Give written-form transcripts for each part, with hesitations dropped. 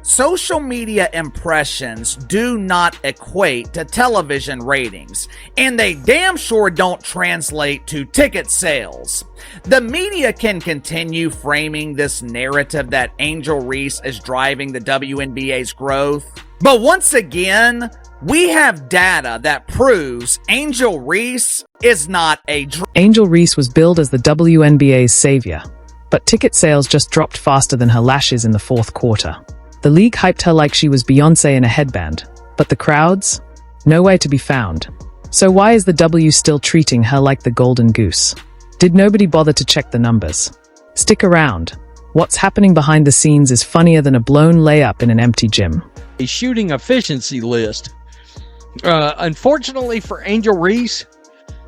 Social media impressions do not equate to television ratings, and they damn sure don't translate to ticket sales. The media can continue framing this narrative that Angel Reese is driving the WNBA's growth, but once again, we have data that proves Angel Reese is not a Angel Reese was billed as the WNBA's savior, but ticket sales just dropped faster than her lashes in the fourth quarter. The league hyped her like she was Beyoncé in a headband, but the crowds? Nowhere to be found. So why is the W still treating her like the golden goose? Did nobody bother to check the numbers? Stick around. What's happening behind the scenes is funnier than a blown layup in an empty gym. A shooting efficiency list. Unfortunately for Angel Reese,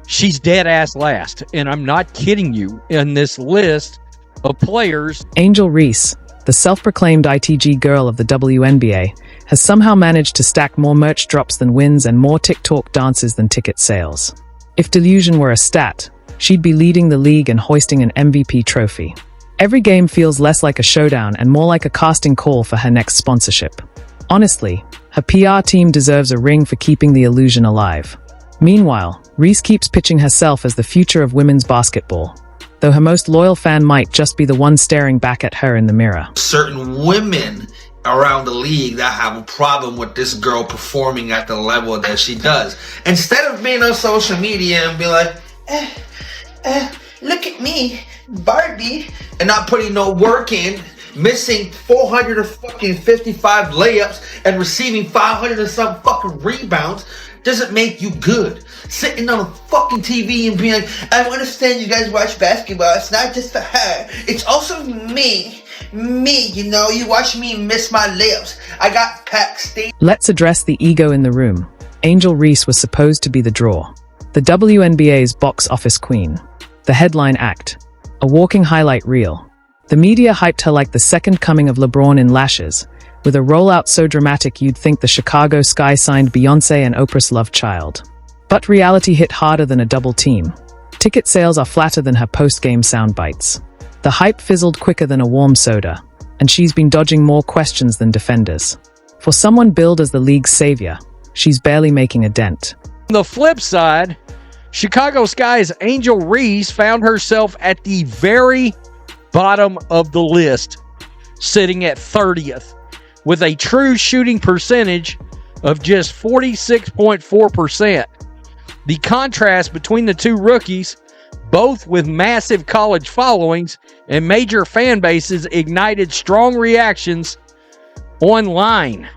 she's dead ass last, and I'm not kidding you, in this list of players. Angel Reese, the self-proclaimed ITG girl of the WNBA, has somehow managed to stack more merch drops than wins and more TikTok dances than ticket sales. If delusion were a stat, she'd be leading the league and hoisting an MVP trophy. Every game feels less like a showdown and more like a casting call for her next sponsorship. Honestly, her PR team deserves a ring for keeping the illusion alive. Meanwhile, Reese keeps pitching herself as the future of women's basketball, though her most loyal fan might just be the one staring back at her in the mirror. Certain women around the league that have a problem with this girl performing at the level that she does. Instead of being on social media and be like, look at me, Barbie, and not putting no work in, missing 455 layups and receiving 500 and some fucking rebounds, doesn't make you good. Sitting on a fucking TV and being like, I understand you guys watch basketball. It's not just for her. It's also me. Me, you know, you watch me miss my layups. I got packed state. Let's address the ego in the room. Angel Reese was supposed to be the draw, the WNBA's box office queen, the headline act, a walking highlight reel. The media hyped her like the second coming of LeBron in lashes, with a rollout so dramatic you'd think the Chicago Sky signed Beyoncé and Oprah's love child. But reality hit harder than a double team. Ticket sales are flatter than her post-game sound bites. The hype fizzled quicker than a warm soda, and she's been dodging more questions than defenders. For someone billed as the league's savior, she's barely making a dent. On the flip side, Chicago Sky's Angel Reese found herself at the very bottom of the list, sitting at 30th, with a true shooting percentage of just 46.4%. The contrast between the two rookies, both with massive college followings and major fan bases, ignited strong reactions online.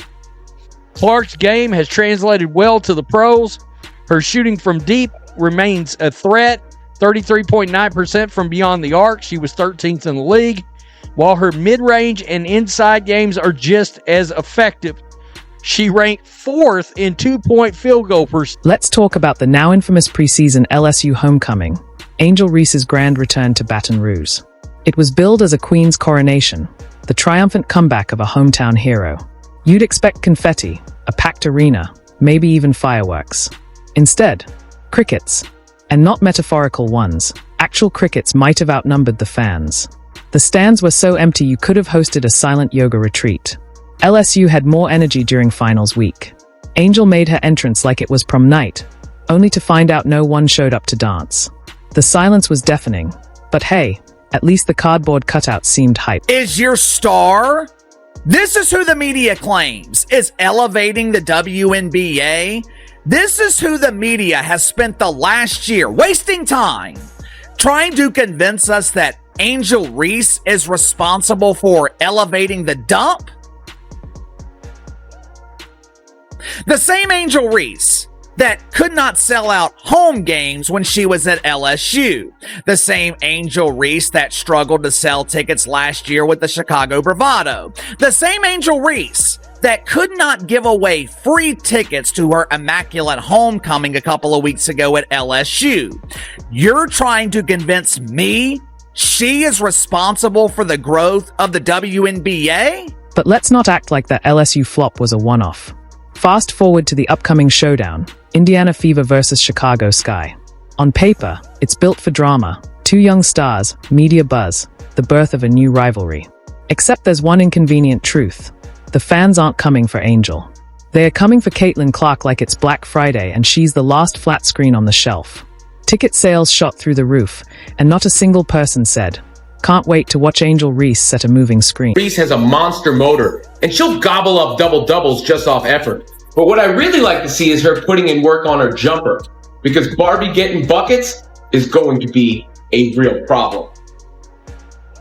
Clark's game has translated well to the pros. Her shooting from deep remains a threat, 33.9% from beyond the arc. She was 13th in the league, while her mid-range and inside games are just as effective. She ranked 4th in two-point field goal percentage. Let's talk about the now infamous preseason LSU homecoming, Angel Reese's grand return to Baton Rouge. It was billed as a queen's coronation, the triumphant comeback of a hometown hero. You'd expect confetti, a packed arena, maybe even fireworks. Instead, crickets. And not metaphorical ones. Actual crickets might have outnumbered the fans. The stands were so empty you could have hosted a silent yoga retreat. LSU had more energy during finals week. Angel made her entrance like it was prom night, only to find out no one showed up to dance. The silence was deafening, but hey, at least the cardboard cutout seemed hype. Is your star? This is who the media claims is elevating the WNBA. This is who the media has spent the last year wasting time trying to convince us that Angel Reese is responsible for elevating the dump. The same Angel Reese that could not sell out home games when she was at LSU. The same Angel Reese that struggled to sell tickets last year with the Chicago Bravado. The same Angel Reese that could not give away free tickets to her immaculate homecoming a couple of weeks ago at LSU. You're trying to convince me she is responsible for the growth of the WNBA? But let's not act like that LSU flop was a one-off. Fast forward to the upcoming showdown, Indiana Fever versus Chicago Sky. On paper, it's built for drama, two young stars, media buzz, the birth of a new rivalry. Except there's one inconvenient truth. The fans aren't coming for Angel. They are coming for Caitlin Clark like it's Black Friday and she's the last flat screen on the shelf. Ticket sales shot through the roof, and not a single person said, "Can't wait to watch Angel Reese set a moving screen." Reese has a monster motor, and she'll gobble up double-doubles just off effort. But what I really like to see is her putting in work on her jumper, because Barbie getting buckets is going to be a real problem.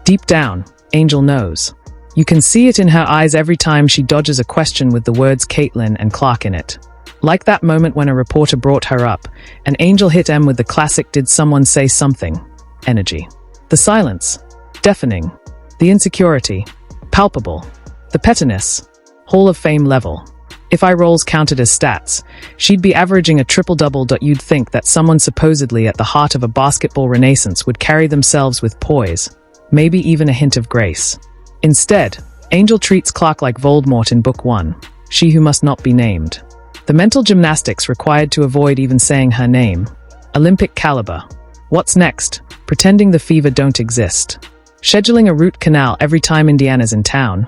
Deep down, Angel knows. You can see it in her eyes every time she dodges a question with the words Caitlin and Clark in it. Like that moment when a reporter brought her up, and Angel hit M with the classic "did someone say something?" energy. The silence, deafening. The insecurity, palpable. The pettiness, Hall of Fame level. If eye rolls counted as stats, she'd be averaging a triple-double. You'd think that someone supposedly at the heart of a basketball renaissance would carry themselves with poise, maybe even a hint of grace. Instead, Angel treats Clark like Voldemort in Book 1, she who must not be named. The mental gymnastics required to avoid even saying her name. Olympic caliber. What's next? Pretending the fever don't exist. Scheduling a root canal every time Indiana's in town.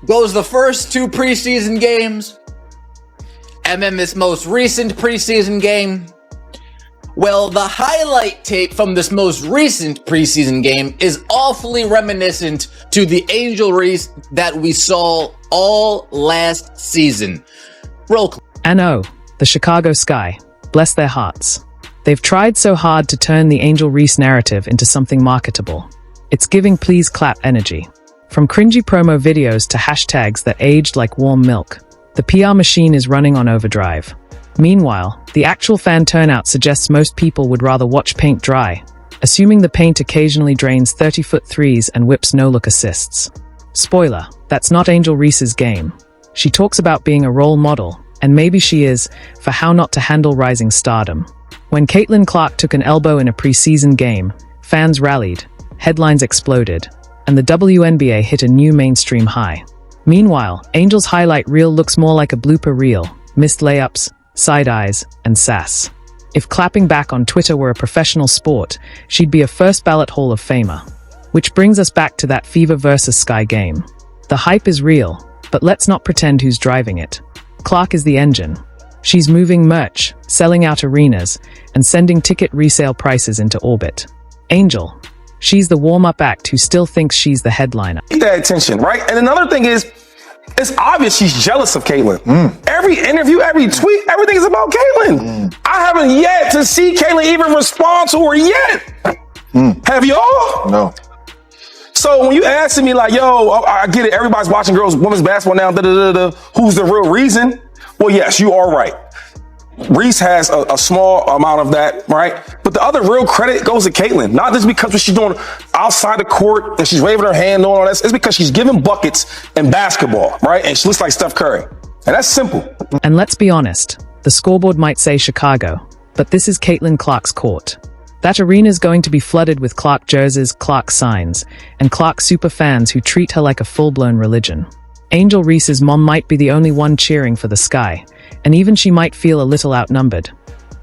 Goes the first 2 preseason games, and then this most recent preseason game. Well, the highlight tape from this most recent preseason game is awfully reminiscent to the Angel Reese that we saw all last season. And oh, the Chicago Sky, bless their hearts. They've tried so hard to turn the Angel Reese narrative into something marketable. It's giving please clap energy. From cringy promo videos to hashtags that aged like warm milk, the PR machine is running on overdrive. Meanwhile, the actual fan turnout suggests most people would rather watch paint dry, assuming the paint occasionally drains 30-foot threes and whips no-look assists. Spoiler, that's not Angel Reese's game. She talks about being a role model, and maybe she is, for how not to handle rising stardom. When Caitlin Clark took an elbow in a preseason game, fans rallied, headlines exploded, and the WNBA hit a new mainstream high. Meanwhile, Angel's highlight reel looks more like a blooper reel, missed layups, side eyes, and sass. If clapping back on Twitter were a professional sport, she'd be a first-ballot Hall of Famer. Which brings us back to that Fever versus Sky game. The hype is real, but let's not pretend who's driving it. Clark is the engine. She's moving merch, selling out arenas, and sending ticket resale prices into orbit. Angel, she's the warm-up act who still thinks she's the headliner. That attention, right? And another thing is, it's obvious she's jealous of Caitlin. Every interview, every tweet, everything is about Caitlin. I haven't yet to see Caitlin even respond to her yet. Have y'all? No. So when you asking me like, yo, I get it, everybody's watching women's basketball now, who's the real reason? Well, yes, you are right. Reese has a small amount of that, right? But the other real credit goes to Caitlin. Not just because what she's doing outside the court and she's waving her hand and all that. It's because she's giving buckets in basketball, right? And she looks like Steph Curry. And that's simple. And let's be honest, the scoreboard might say Chicago, but this is Caitlin Clark's court. That arena's going to be flooded with Clark jerseys, Clark signs, and Clark super fans who treat her like a full-blown religion. Angel Reese's mom might be the only one cheering for the Sky, and even she might feel a little outnumbered.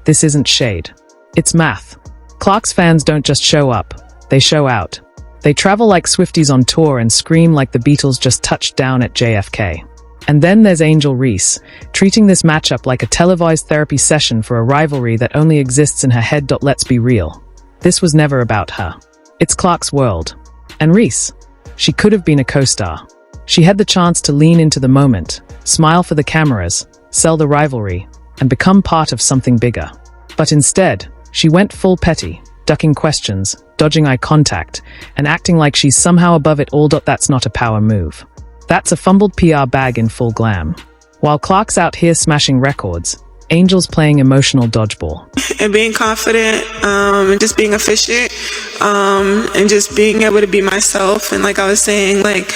This isn't shade. It's math. Clark's fans don't just show up, they show out. They travel like Swifties on tour and scream like the Beatles just touched down at JFK. And then there's Angel Reese, treating this matchup like a televised therapy session for a rivalry that only exists in her head. Let's be real. This was never about her. It's Clark's world. And Reese, she could have been a co-star. She had the chance to lean into the moment, smile for the cameras, sell the rivalry, and become part of something bigger. But instead, she went full petty, ducking questions, dodging eye contact, and acting like she's somehow above it all. That's not a power move. That's a fumbled PR bag in full glam. While Clark's out here smashing records, Angel's playing emotional dodgeball. And being confident, and just being efficient, and just being able to be myself. And like I was saying, like,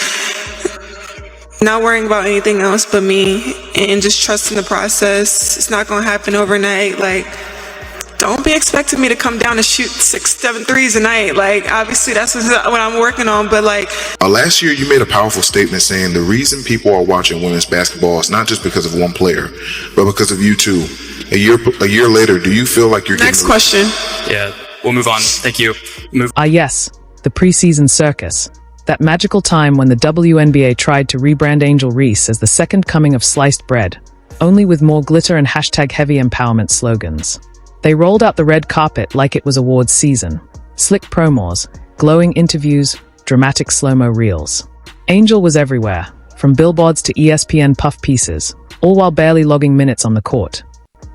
not worrying about anything else but me and just trusting the process. It's not going to happen overnight. Like, don't be expecting me to come down and shoot 6-7 threes a night. Like, obviously that's what I'm working on, but like... Last year you made a powerful statement saying the reason people are watching women's basketball is not just because of one player, but because of you too. A year later, do you feel like you're Next question. Yeah, we'll move on. Thank you. Yes, the preseason circus. That magical time when the WNBA tried to rebrand Angel Reese as the second coming of sliced bread, only with more glitter and #heavy empowerment slogans. They rolled out the red carpet like it was awards season. Slick promos, glowing interviews, dramatic slow-mo reels. Angel was everywhere, from billboards to ESPN puff pieces, all while barely logging minutes on the court.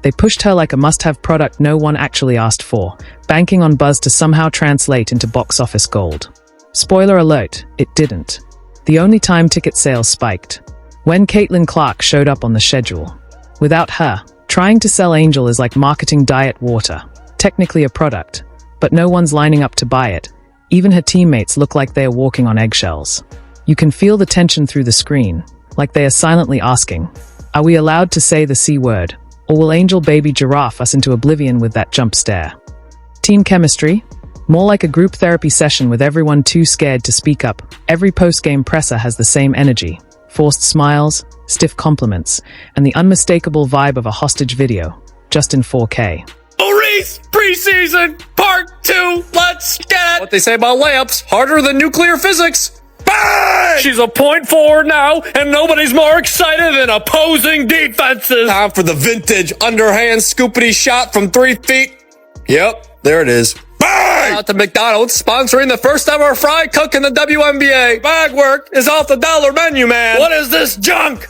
They pushed her like a must-have product no one actually asked for, banking on buzz to somehow translate into box office gold. Spoiler alert, it didn't. The only time ticket sales spiked. When Caitlin Clark showed up on the schedule. Without her, trying to sell Angel is like marketing diet water. Technically a product, but no one's lining up to buy it. Even her teammates look like they are walking on eggshells. You can feel the tension through the screen, like they are silently asking, are we allowed to say the C word? Or will Angel baby giraffe us into oblivion with that jump stare? Team chemistry? More like a group therapy session with everyone too scared to speak up. Every post-game presser has the same energy. Forced smiles, stiff compliments, and the unmistakable vibe of a hostage video, just in 4K. Reese, preseason, part 2, let's get it! What they say about layups, harder than nuclear physics. Bang! She's a point forward now, and nobody's more excited than opposing defenses. Time for the vintage underhand scoopity shot from 3 feet. Yep, there it is. Bang! Out to McDonald's, sponsoring the first ever fry cook in the WNBA. Bag work is off the dollar menu, man. What is this junk?